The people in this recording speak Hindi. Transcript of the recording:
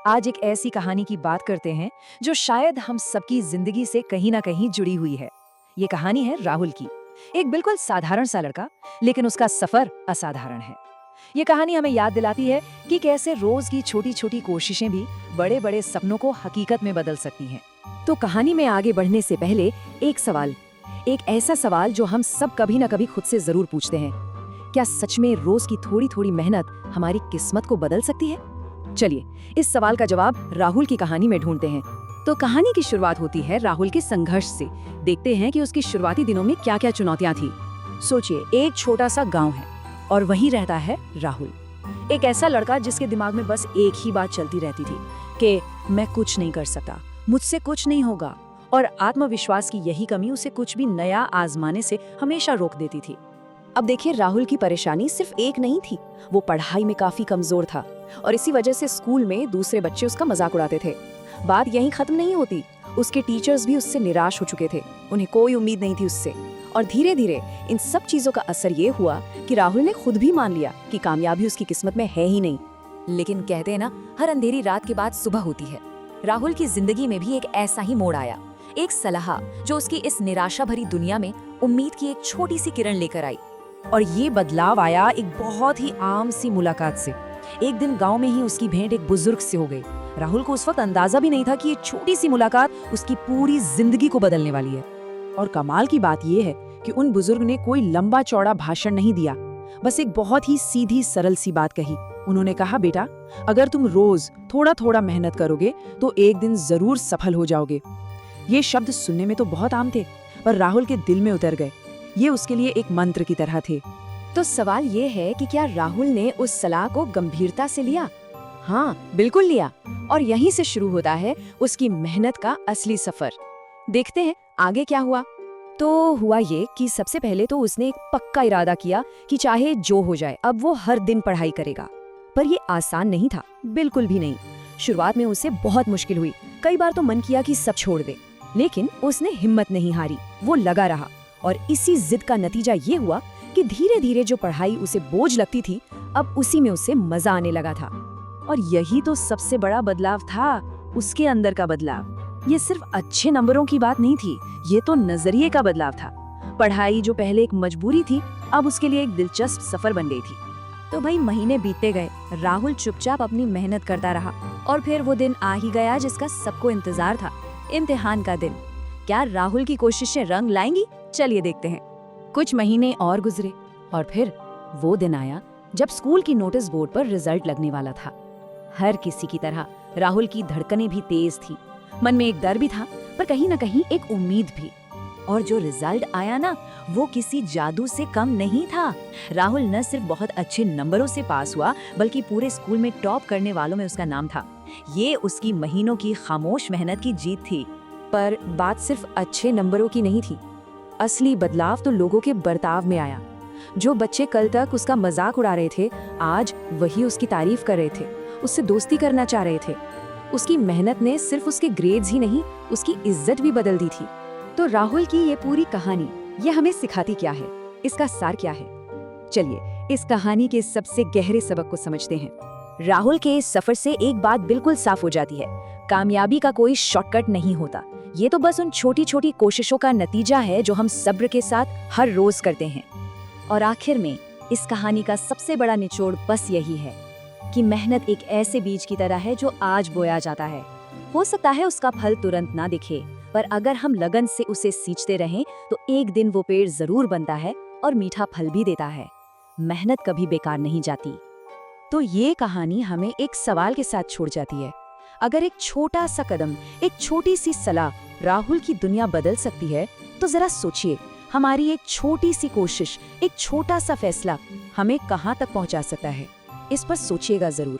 आज एक ऐसी कहानी की बात करते हैं जो शायद हम सबकी जिंदगी से कहीं ना कहीं जुड़ी हुई है। ये कहानी है राहुल की। एक बिल्कुल साधारण सा लड़का, लेकिन उसका सफर असाधारण है। ये कहानी हमें याद दिलाती है कि कैसे रोज की छोटी छोटी कोशिशें भी बड़े बड़े सपनों को हकीकत में बदल सकती हैं। तो कहानी में आगे बढ़ने से पहले एक सवाल, एक ऐसा सवाल जो हम सब कभी ना कभी खुद से जरूर पूछते हैं। क्या सच में रोज की थोड़ी थोड़ी मेहनत हमारी किस्मत को बदल सकती है? चलिए इस सवाल का जवाब राहुल की कहानी में ढूंढते हैं। तो कहानी की शुरुआत होती है राहुल के संघर्ष से। देखते हैं कि उसकी शुरुआती दिनों में क्या क्या चुनौतियां थी। सोचिए, एक छोटा सा गांव है और वहीं रहता है राहुल, एक ऐसा लड़का जिसके दिमाग में बस एक ही बात चलती रहती थी कि मैं कुछ नहीं कर सकता, मुझसे कुछ नहीं होगा। और आत्मविश्वास की यही कमी उसे कुछ भी नया आजमाने से हमेशा रोक देती थी। अब देखिए, राहुल की परेशानी सिर्फ एक नहीं थी, वो पढ़ाई में काफी कमजोर था और इसी वजह से स्कूल में दूसरे बच्चे उसका मजाक उड़ाते थे। बात यहीं खत्म नहीं होती, उसके टीचर्स भी उससे निराश हो चुके थे, उन्हें कोई उम्मीद नहीं थी उससे। और धीरे धीरे इन सब चीजों का असर ये हुआ कि राहुल ने खुद भी मान लिया कि कामयाबी उसकी किस्मत में है ही नहीं। लेकिन कहते हैं ना, हर अंधेरी रात के बाद सुबह होती है। राहुल की जिंदगी में भी एक ऐसा ही मोड़ आया, एक सलाह जो उसकी इस निराशा भरी दुनिया में उम्मीद की एक छोटी सी किरण लेकर आई। और ये बदलाव आया एक बहुत ही आम सी मुलाकात से। एक दिन गांव में ही उसकी भेंट एक बुजुर्ग से हो गई। राहुल को उस वक्त अंदाजा भी नहीं था कि ये छोटी सी मुलाकात उसकी पूरी जिंदगी को बदलने वाली है। और कमाल की बात ये है कि उन बुजुर्ग ने कोई लंबा चौड़ा भाषण नहीं दिया, बस एक बहुत ही सीधी सरल सी बात कही। उन्होंने कहा, बेटा, अगर तुम रोज थोड़ा थोड़ा मेहनत करोगे तो एक दिन जरूर सफल हो जाओगे। ये शब्द सुनने में तो बहुत आम थे, पर राहुल के दिल में उतर गए। ये उसके लिए एक मंत्र की तरह थे। तो सवाल ये है कि क्या राहुल ने उस सलाह को गंभीरता से लिया? हाँ, बिल्कुल लिया। और यहीं से शुरू होता है उसकी मेहनत का असली सफर। देखते हैं आगे क्या हुआ। तो हुआ ये कि सबसे पहले तो उसने एक पक्का इरादा किया कि चाहे जो हो जाए, अब वो हर दिन पढ़ाई करेगा। पर ये आसान नहीं था, बिल्कुल भी नहीं। शुरुआत में उसे बहुत मुश्किल हुई, कई बार तो मन किया कि सब छोड़ दे, लेकिन उसने हिम्मत नहीं हारी, वो लगा रहा। और इसी जिद का नतीजा ये हुआ कि धीरे धीरे जो पढ़ाई उसे बोझ लगती थी, अब उसी में उसे मजा आने लगा था। और यही तो सबसे बड़ा बदलाव था, उसके अंदर का बदलाव। ये सिर्फ अच्छे नंबरों की बात नहीं थी, ये तो नजरिए का बदलाव था। पढ़ाई जो पहले एक मजबूरी थी, अब उसके लिए एक दिलचस्प सफर बन गई थी। तो भाई महीने बीतते गए, राहुल चुपचाप अपनी मेहनत करता रहा। और फिर वो दिन आ ही गया जिसका सबको इंतजार था, इम्तिहान का दिन। क्या राहुल की कोशिशें रंग लाएंगी? चलिए देखते हैं। कुछ महीने और गुजरे और फिर वो दिन आया जब स्कूल की नोटिस बोर्ड पर रिजल्ट लगने वाला था। हर किसी की तरह राहुल की धड़कनें भी तेज थी, मन में एक डर भी था, पर कहीं ना कहीं एक उम्मीद भी। और जो रिजल्ट आया ना, वो किसी जादू से कम नहीं था। राहुल न सिर्फ बहुत अच्छे नंबरों से पास हुआ, बल्कि पूरे स्कूल में टॉप करने वालों में उसका नाम था। ये उसकी महीनों की खामोश मेहनत की जीत थी। पर बात सिर्फ अच्छे नंबरों की नहीं थी, असली बदलाव तो लोगों के बर्ताव में आया। जो बच्चे कल तक उसका मजाक उड़ा रहे थे, आज वही उसकी तारीफ कर रहे थे, उससे दोस्ती करना चाह रहे थे। उसकी मेहनत ने सिर्फ उसके ग्रेड्स ही नहीं, उसकी इज्जत भी बदल दी थी। तो राहुल की ये पूरी कहानी, ये हमें सिखाती क्या है, इसका सार क्या है? चलिए इस कहानी के सबसे गहरे सबक को समझते हैं। राहुल के इस सफर से एक बात बिल्कुल साफ हो जाती है, कामयाबी का कोई शॉर्टकट नहीं होता। ये तो बस उन छोटी छोटी कोशिशों का नतीजा है जो हम सब्र के साथ हर रोज करते हैं। और आखिर में इस कहानी का सबसे बड़ा निचोड़ बस यही है कि मेहनत एक ऐसे बीज की तरह है जो आज बोया जाता है। हो सकता है उसका फल तुरंत ना दिखे, पर अगर हम लगन से उसे सींचते रहें तो एक दिन वो पेड़ जरूर बनता है और मीठा फल भी देता है। मेहनत कभी बेकार नहीं जाती। तो ये कहानी हमें एक सवाल के साथ छोड़ जाती है। अगर एक छोटा सा कदम, एक छोटी सी सलाह राहुल की दुनिया बदल सकती है, तो जरा सोचिए, हमारी एक छोटी सी कोशिश, एक छोटा सा फैसला हमें कहां तक पहुंचा सकता है। इस पर सोचिएगा जरूर।